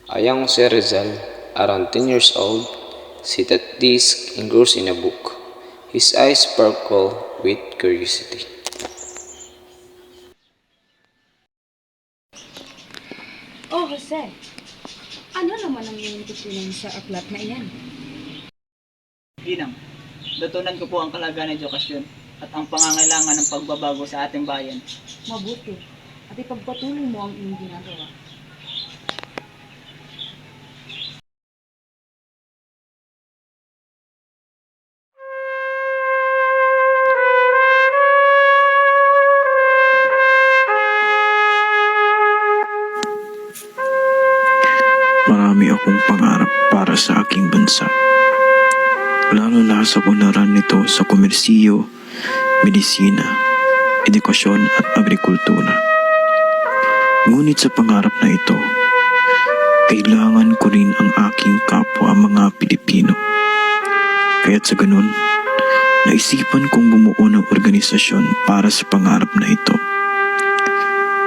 A young Sir Rizal, around 10 years old, sits at desk engrossed in a book. His eyes sparkle with curiosity. Oh, Jose, ano naman ang iyong tutunan sa aklat na iyan? Ginang, natutunan ko po ang kalagayan ng edukasyon at ang pangangailangan ng pagbabago sa ating bayan. Mabuti, at ipagpatuloy mo ang iyong ginagawa. Marami akong pangarap para sa aking bansa. Lalo na sa unlaran nito sa komersiyo, medisina, edukasyon at agrikultura. Ngunit sa pangarap na ito, kailangan ko rin ang aking kapwa mga Pilipino. Kaya't sa ganun, naisipan kong bumuo ng organisasyon para sa pangarap na ito.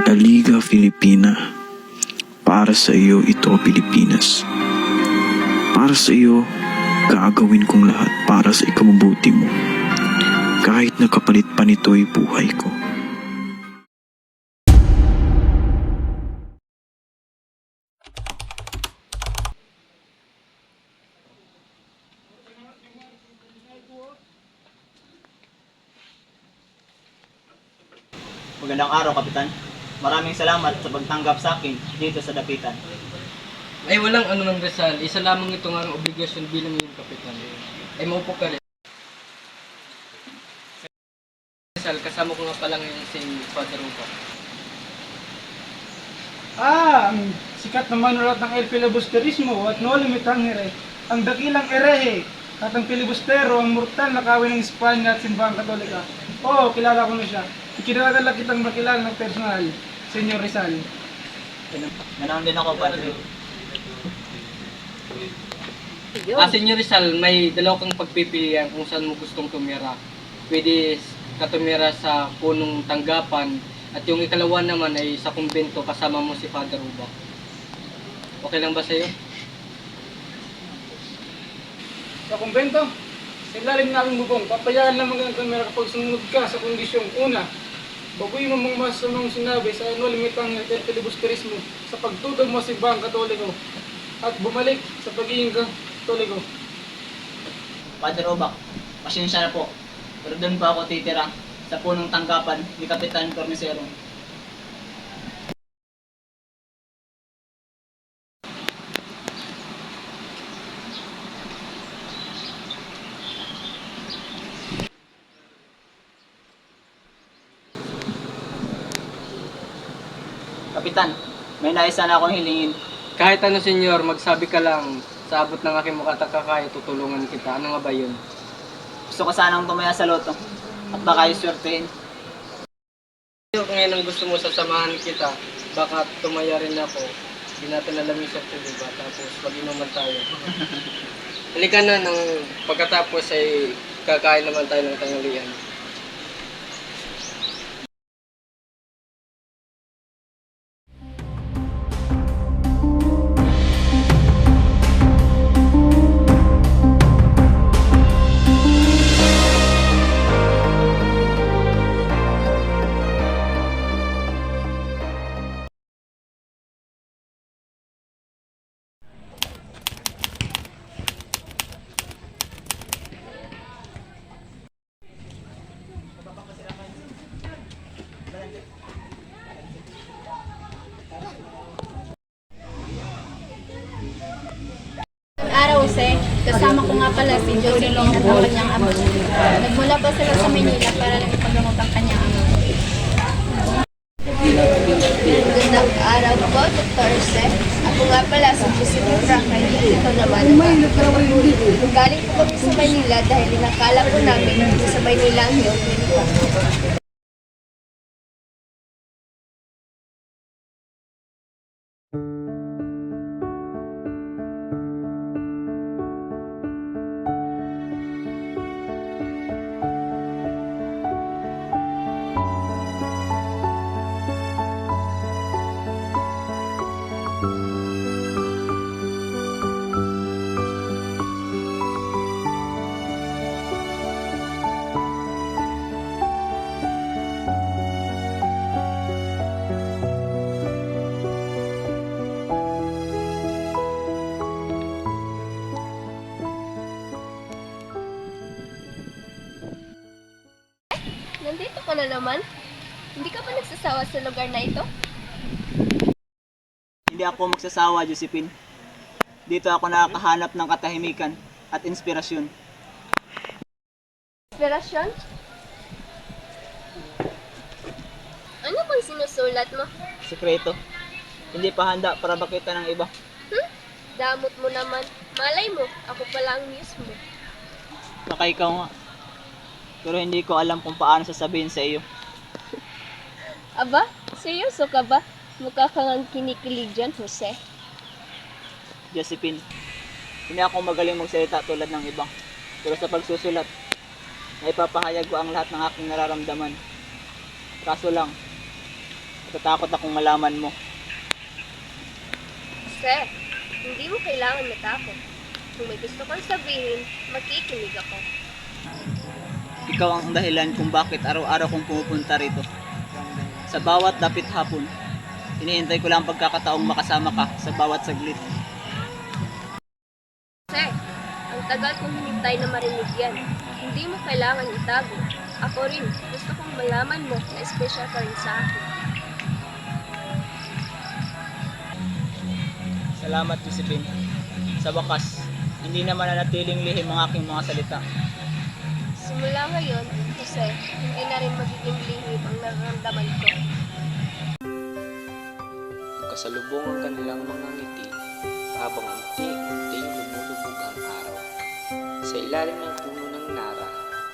La Liga Filipina. Para sa iyo ito, Pilipinas. Para sa iyo, gagawin kong lahat para sa ikabubuti mo. Kahit nakapalit pa nito'y buhay ko. Magandang araw, Kapitan. Maraming salamat sa pagtanggap sa akin dito sa Dapitan. Ay walang ano ng Rizal, isa lamang ito nga ang obligasyon bilang iyong kapitan. Ay maupo ka rin. Rizal, kasama ko nga pala ngayon si Father Upa. Ang sikat na manulat ng El Filibusterismo at No Limit Hangere, ang dakilang erehe at ang filibustero, ang mortal na kawin ng Espanya at Simbahang Katolika. Oo, kilala ko na siya. Ikinalagalak kitang makilala ng personal, Senyor Rizal. Ganoon din ako, Padre. Senyor Rizal, may dalaw kang pagpipilian kung saan mo gustong tumira. Pwede ka tumira sa punong tanggapan at yung ikalawa naman ay sa kumbento kasama mo si Father Uba. Okay lang ba sa'yo? Sa kumbento, sa ilalim na aking bubong, papayaan lamang ang kamera kapag sumunod ka sa kondisyong una. Baguhin mo mga masamang sinabi sa No Limit Hangere at El Filibusterismo sa pagtutog mo sa Simbahang Katoliko at bumalik sa pagiging Katoliko. Padre Obak, pasensya na po. Pero doon pa ako titira sa punong tanggapan ni Kapitan Cornicero. Kapitan, may nais sana akong hilingin. Kahit ano senyor, magsabi ka lang. Sa abot ng aking makatakakaya, tutulungan kita. Ano nga ba yun? Gusto ko sanang tumaya sa loto at baka iswertehin. Kung ngayon ang gusto mo sasamahan kita, baka tumaya rin ako. Hindi natin alam yung sakto, diba? Tapos mag-inuman tayo. Halika na, nang pagkatapos ay kakain naman tayo ng tanghalian. Araw, Jose, kasama ko nga pala si Jocelyn at ang kanyang ama. Nagmula pa sila sa Maynila para lang ipagamot ang kanyang ama. Magandang araw po, Dr. Jose. Ako nga pala si Jocelyn Franklin. Ito naman ang galing po kami sa Maynila dahil inakala po namin hindi sa Maynila ang iyong klinika. na naman? Hindi ka pa nagsasawa sa lugar na ito? Hindi ako magsasawa, Josephine. Dito ako nakakahanap ng katahimikan at inspirasyon. Inspirasyon? Ano bang sinusulat mo? Sekreto. Hindi pa handa para bakita ng iba. Damot mo naman. Malay mo, ako pala ang muse mo. Baka ikaw nga. Pero hindi ko alam kung paano sasabihin sa iyo. Aba, seryoso ka ba? Mukha kang ang kinikilig dyan, Jose. Josephine, hindi ako magaling magsalita tulad ng iba. Pero sa pagsusulat, naipapahayag ko ang lahat ng aking nararamdaman. Kaso lang, natatakot akong malaman mo. Jose, hindi mo kailangan matakot. Kung may gusto kang sabihin, makikinig ako. Ikaw ang dahilan kung bakit araw-araw kong pumupunta rito. Sa bawat dapit hapon, iniintay ko lang ang pagkakataong makasama ka sa bawat saglit. Jose, ang tagal kong hinintay na marinig yan. Hindi mo kailangan itago. Ako rin, gusto kong malaman mo na espesyal ka rin sa akin. Salamat, Josephine. Sa wakas, hindi naman nanatiling lihim ang aking mga salita. Simula ngayon, Jose, hindi na rin magiging lihim ang nararamdaman ko. Kasalubong ang kanilang mga ngiti habang unti-unting lumulubog ang araw. Sa ilalim ng puno ng nara,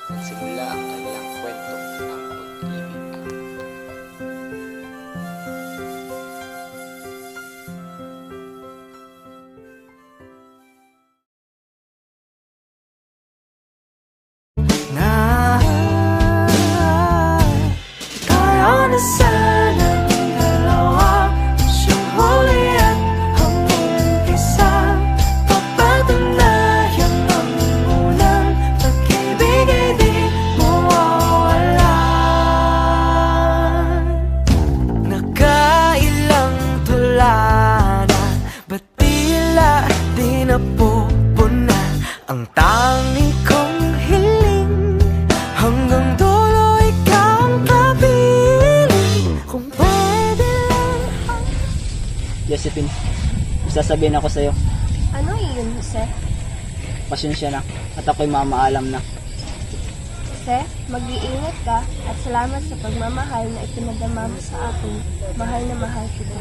nagsimula ang kanilang kwento ng pag-ibig. Na tayo na sanang dalawa, siyang huli at ang umpisa. Papatunayan ang unang pag-ibig ay di mawawalan. Nakailang tula na, ba't tila di napupuna ang tanging kong hiling? Hanggang dulo ikaw ang kapiling. Kung pwede lang Josephine, may sasabihin ako sa'yo. Ano iyon, Jose? Pasensya na at ako'y mamaalam na. Jose, mag-iingat ka at salamat sa pagmamahal na ipinadama mo sa akin. Mahal na mahal kita.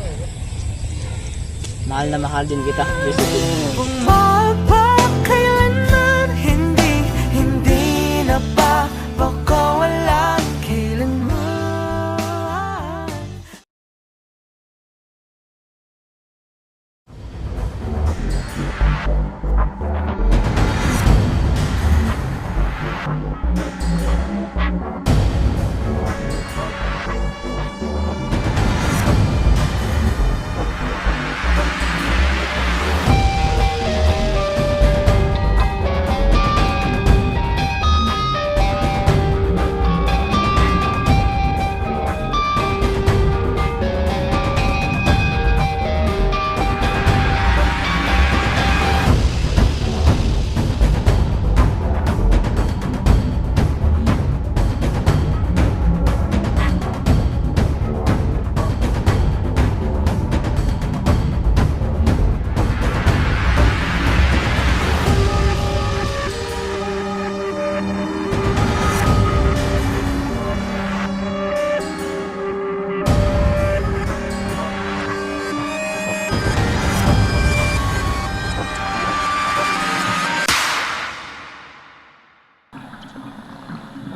Mahal na mahal din kita, Josephine. kung magpakailanman, hindi na ba baka walang kailanman.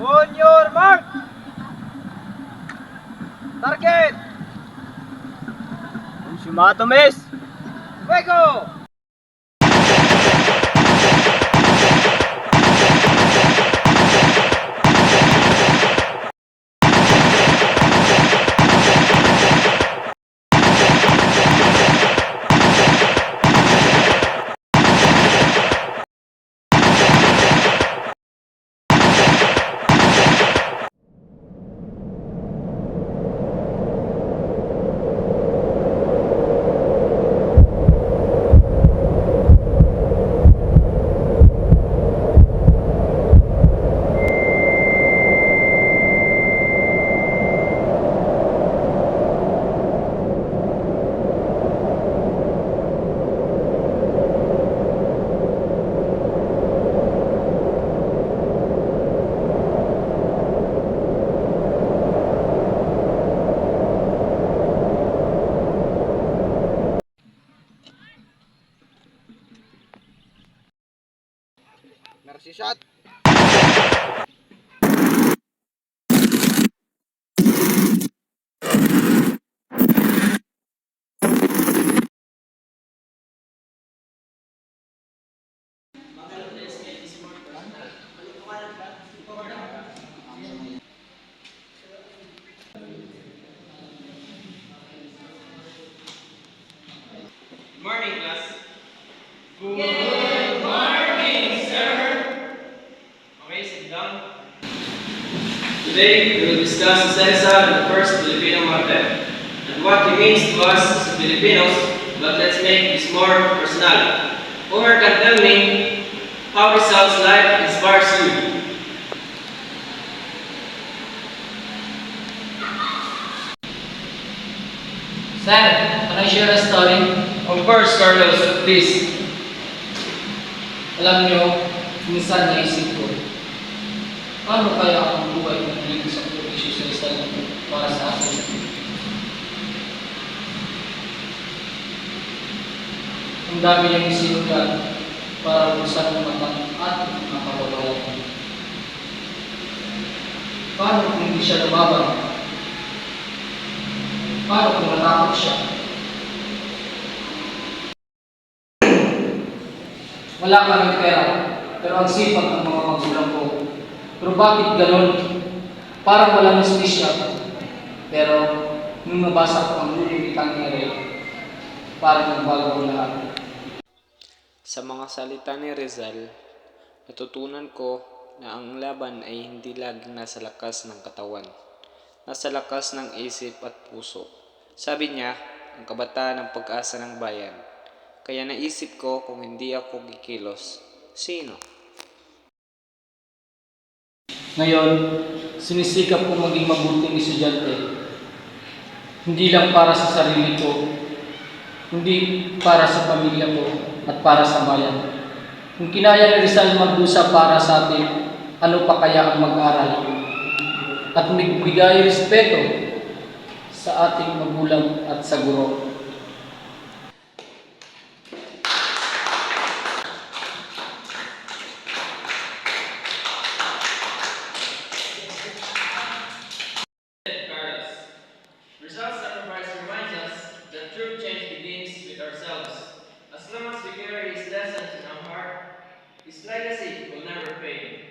On your mark! Target! Sumato, miss! Fuego! si Shot. Morning, class. Okay, sit down. Today, we will discuss Sensa and the first Filipino motto, and what it means to us as Filipinos, but let's make this more personal. Homer can tell me how Rizal's life inspires you. Sir, can I share a story? Of course, Carlos, please. Alam nyo, minsan naisip ko, paano kaya ang buhay ng hindi sa probinsya sa Rizal para sa akin? Ang dami niyang isinulat para buksan ng mata at ang kababayan. Paano kung hindi siya lumaban? Paano kung natakot siya? Wala kaming pera, pero ang sipag ng mga magulang ko. Pero bakit ganon? Parang walang justisya. Pero nung nabasa ko ang huling bitang ni Ray, parang nagbago ang lahat. Sa mga salita ni Rizal, natutunan ko na ang laban ay hindi laging nasa lakas ng katawan, nasa lakas ng isip at puso. Sabi niya, ang kabataan ang pag-asa ng bayan. Kaya naisip ko kung hindi ako kikilos, sino? Ngayon, sinisikap ko maging mabuting estudyante. Hindi lang para sa sarili ko, hindi para sa pamilya ko at para sa bayan. Kung kinaya ni Rizal magdusa para sa atin, ano pa kaya ang mag-aral? At magbigay respeto sa ating magulang at sa guro. Carlos. Rizal's sacrifice reminds us that true change begins with ourselves. As long as we carry his lessons in our heart, his legacy will never fade.